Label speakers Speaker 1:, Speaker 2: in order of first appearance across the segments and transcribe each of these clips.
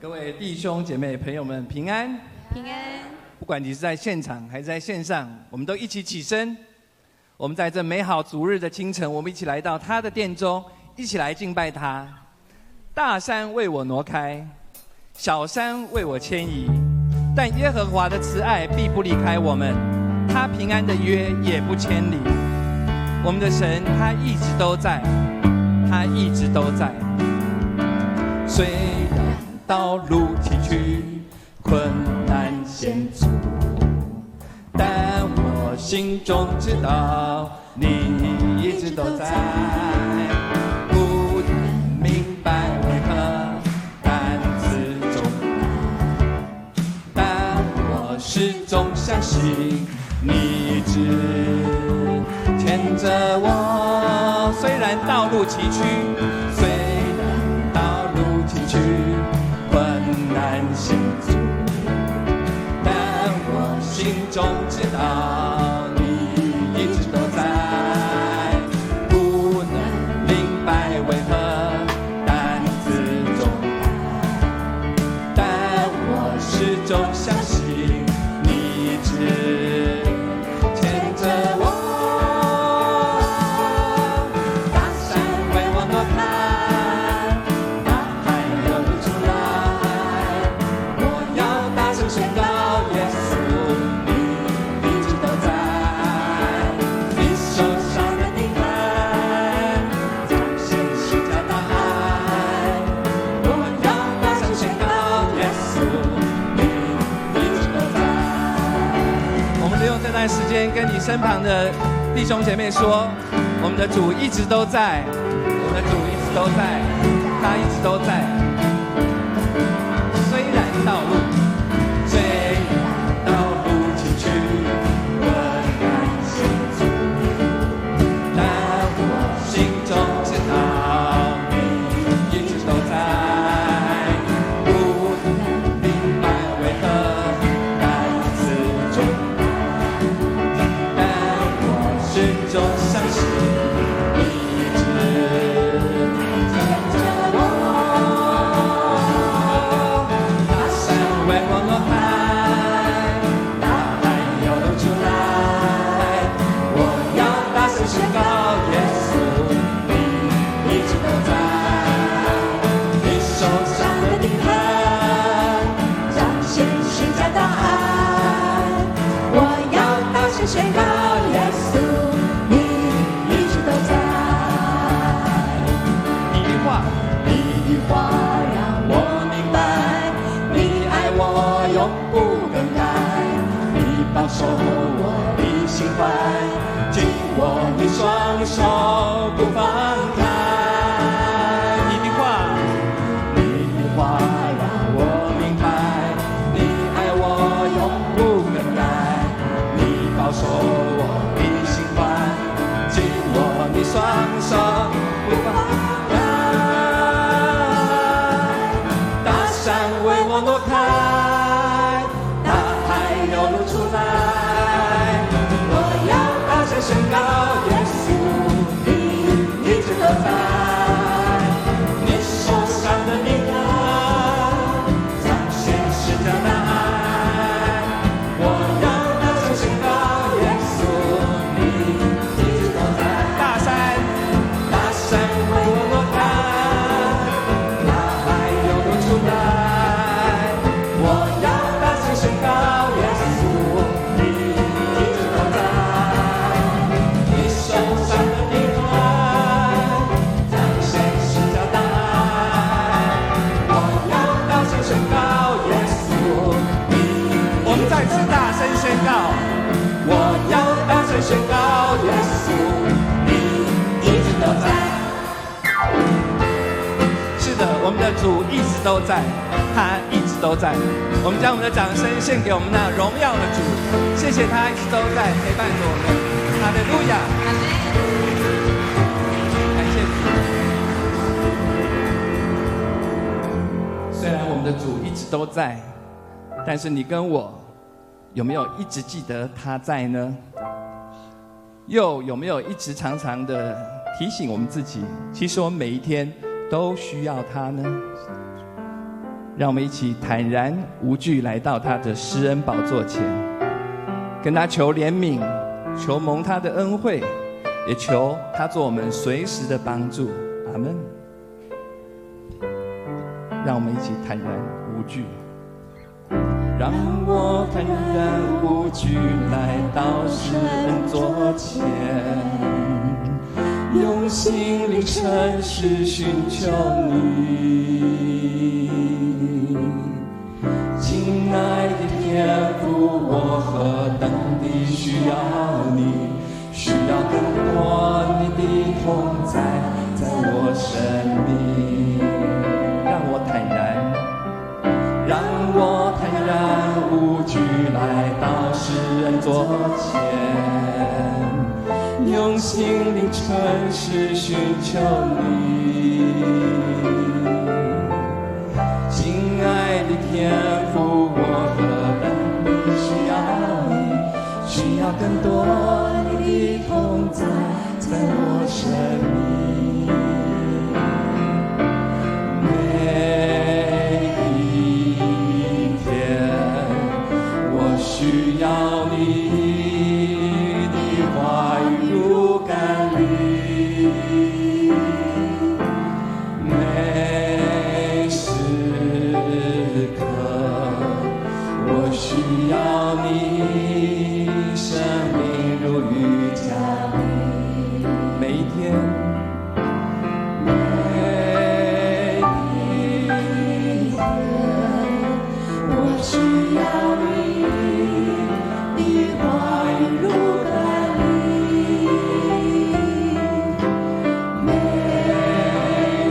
Speaker 1: 各位弟兄姐妹朋友们平安，
Speaker 2: 平安。
Speaker 1: 不管你是在现场还是在线上，我们都一起起身。我们在这美好主日的清晨，我们一起来到他的殿中，一起来敬拜他。大山为我挪开，小山为我牵移，但耶和华的慈爱必不离开我们，他平安的约也不千里。我们的神他一直都在，他一直都在。虽然道路崎岖，困难险阻，但我心中知道你一直都在。不能明白为何担子重担，但我始终相信你一直牵着我。虽然道路崎岖，虽然道路崎岖，困难险阻，但我心中知道你一直都在。不能明白为何担子重担，但我始终相信你一直牵着我。这段时间跟你身旁的弟兄姐妹说，我们的主一直都在，我们的主一直都在，他一直都在。虽然道路崎岖，困难险阻，但我心中知道你一直都在。不能明白为何担子重担，始终相信你一直牵着我。大山为我挪开，大海又流出来。我要大声宣告，耶稣你一直都在。你手上的钉痕彰显十架大爱。我要大声宣告，耶稣你一直都在。你的话让我明白，你爱我永不更改，你保守我的心怀，紧握你双手不放开。你的话让我明白，你爱我永不更改，你保守我的心怀，紧握你双手不放开。大山为我挪开，大海又流出来。我要大声宣告，耶稣你一直都在。你手上的钉痕彰显十架大爱。我要大声宣告，耶稣你一直都在。大山为我挪开，大海又流出来。我要大声宣告，耶稣你一直都在。你手上的钉痕彰显十架大爱。我要大声宣告，耶稣你。我们再次大声宣告，我要大声宣告，耶稣你一直都在。是的，我们的主一直都在，他一直都在。我们将我们的掌声献给我们那荣耀的主，谢谢他一直都在陪伴着我们。哈利路亚，感谢主。虽然我们的主一直都在，但是你跟我有没有一直记得他在呢？又有没有一直常常的提醒我们自己，其实我们每一天都需要他呢？让我们一起坦然无惧来到他的施恩宝座前，跟他求怜悯，求蒙他的恩惠，也求他做我们随时的帮助。阿们。让我们一起坦然无惧，让我坦然无惧来到施恩座前，用心灵诚实寻求你。亲爱的天父，我何等地需要你，需要更多你的同在，在我生命。让我坦然，让我坦然无惧来到施恩座前，用心灵诚实寻求你。亲爱的天父，我何等地需要你，需要更多你的同在，在我生命。每一天，我需要你的话语如甘霖，每时刻，我需要你生命如雨降临。每一天，需要你的话语如甘霖，每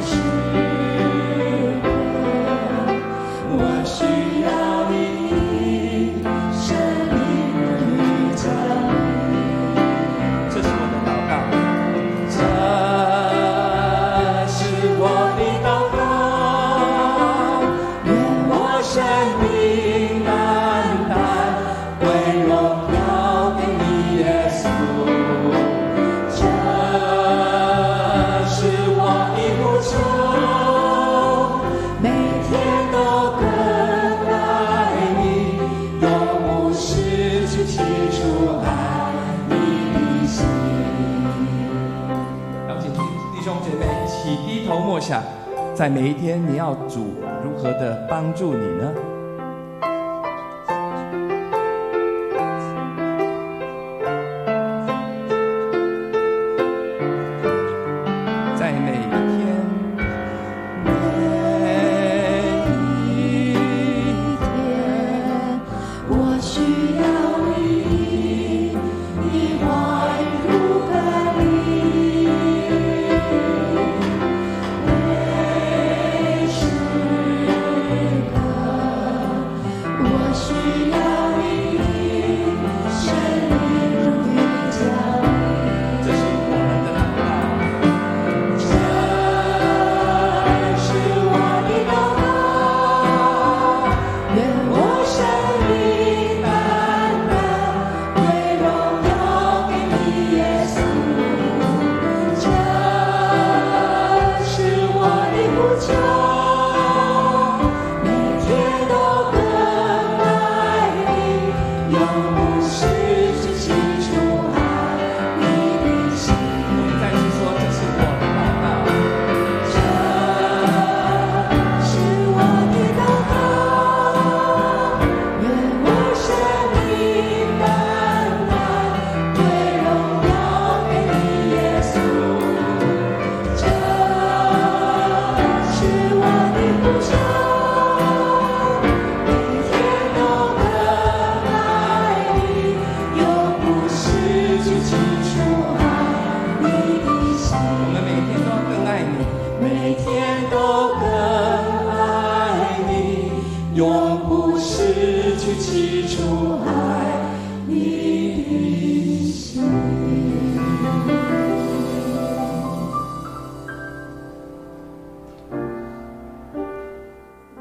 Speaker 1: 时刻，我需要你生命如雨降临。这是我的祷告，这是我的祷告，愿我生命默想，在每一天，你要主如何的帮助你呢？在每一天，我需要你的话语如甘霖。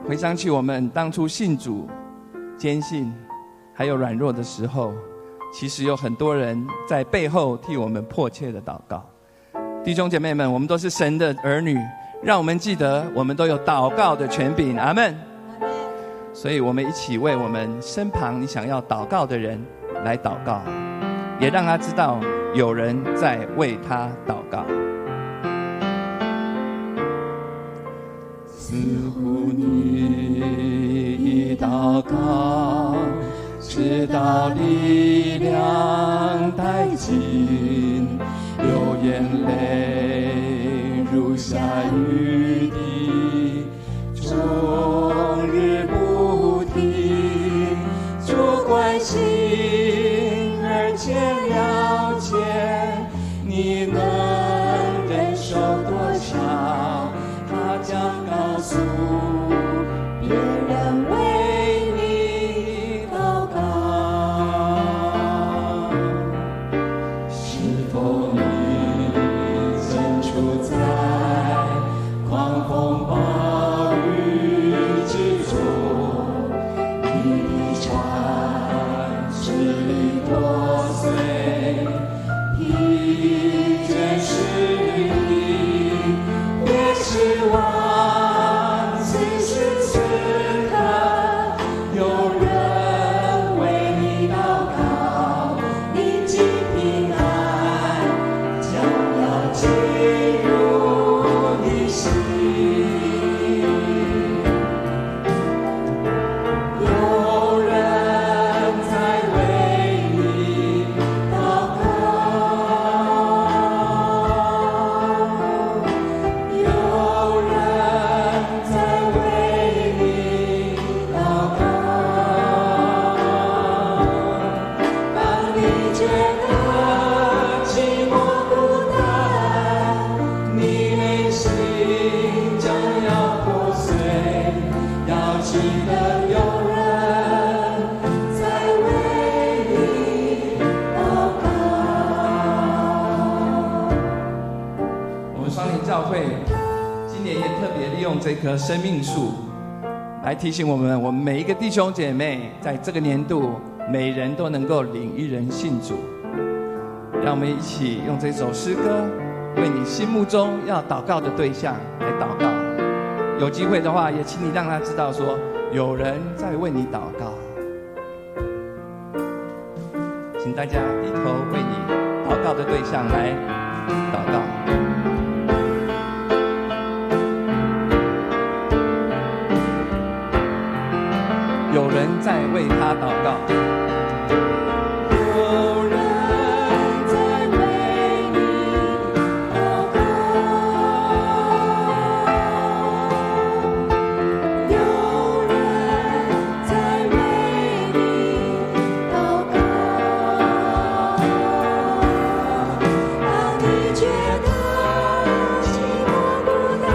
Speaker 1: 回想起我们当初信主、坚信还有软弱的时候，其实有很多人在背后替我们迫切的祷告。弟兄姐妹们，我们都是神的儿女，让我们记得我们都有祷告的权柄。阿们。所以我们一起为我们身旁你想要祷告的人来祷告，也让他知道有人在为他祷告。似乎你一祷告，直到力量殆尽，流眼泪如下雨滴，终日不停。主关心而且了解，你能忍受多少？他将告诉别人为你祷告。是否你正处在狂风暴雨之中？你的船支离破碎，疲倦失意，别失望。此时此刻，有人为你祷告，宁静平安将要进入你心。有人在为你祷告，有人在为你祷告。当你觉得寂寞孤单，你内心将要破碎，要记得有人在为你祷告。我们双联教会今年也特别利用这棵生命树，来提醒我们每一个弟兄姐妹，在这个年度，每人都能够领一人信主。让我们一起用这首诗歌，为你心目中要祷告的对象来祷告。有机会的话，也请你让他知道说，有人在为你祷告。请大家低头为你祷告的对象来祷告。有人在为他祷告。有人在为你祷告，有人在为你祷告。当你觉得寂寞孤单，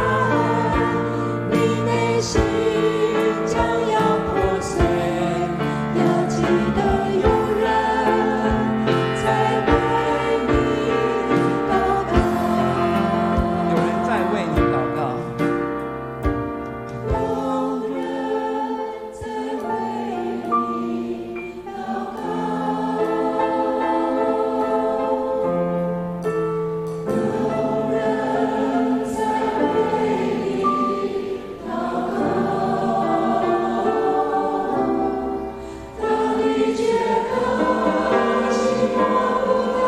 Speaker 1: 你内心将要破碎，要记得有人在为你祷告。有人在为你祷告。有人在为你祷告。有人在为你祷告。当你觉得寂寞孤单，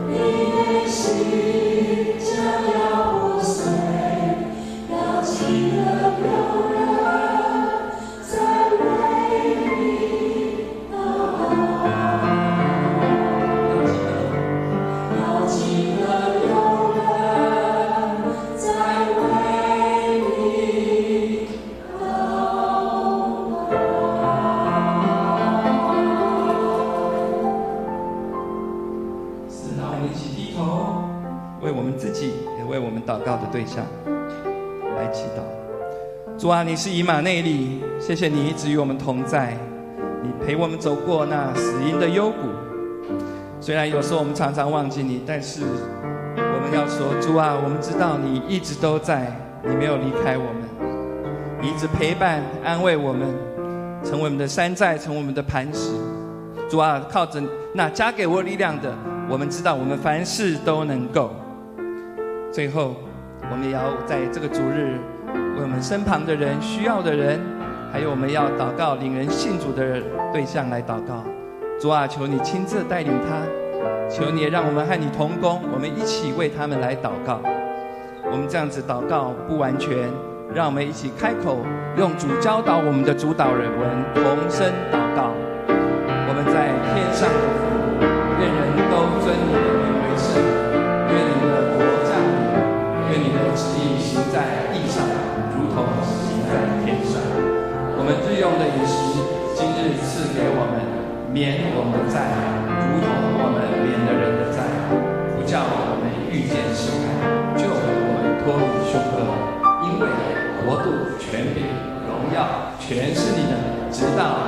Speaker 1: 你内心将要破碎，要记得有人在为你祷告。要记得有人在为你祷告。是，让我们一起低头，为我们自己，也为我们祷告的对象来祈祷。主啊，你是以马内利，谢谢你一直与我们同在，你陪我们走过那死荫的幽谷。虽然有时候我们常常忘记你，但是我们要说，主啊，我们知道你一直都在，你没有离开我们，你一直陪伴安慰我们，成为我们的山寨，成为我们的磐石。主啊，靠着那加给我力量的，我们知道我们凡事都能够。最后，我们也要在这个主日，为我们身旁的人、需要的人还有我们要祷告领人信主的对象来祷告。主啊，求你亲自带领他，求你也让我们和你同工，我们一起为他们来祷告。我们这样子祷告不完全，让我们一起开口，用主教导我们的主导人文同声祷告。我们在天上的父，愿人都尊你的名为圣，愿你的国降临，愿你的旨意行在地上，如同行在天上。我们日用的饮食，今日赐给我们，免我们的债，如同我们免了人的债，不叫我们遇见试探，救我们脱离凶恶。因为国度、权柄、荣耀，全是你的，直到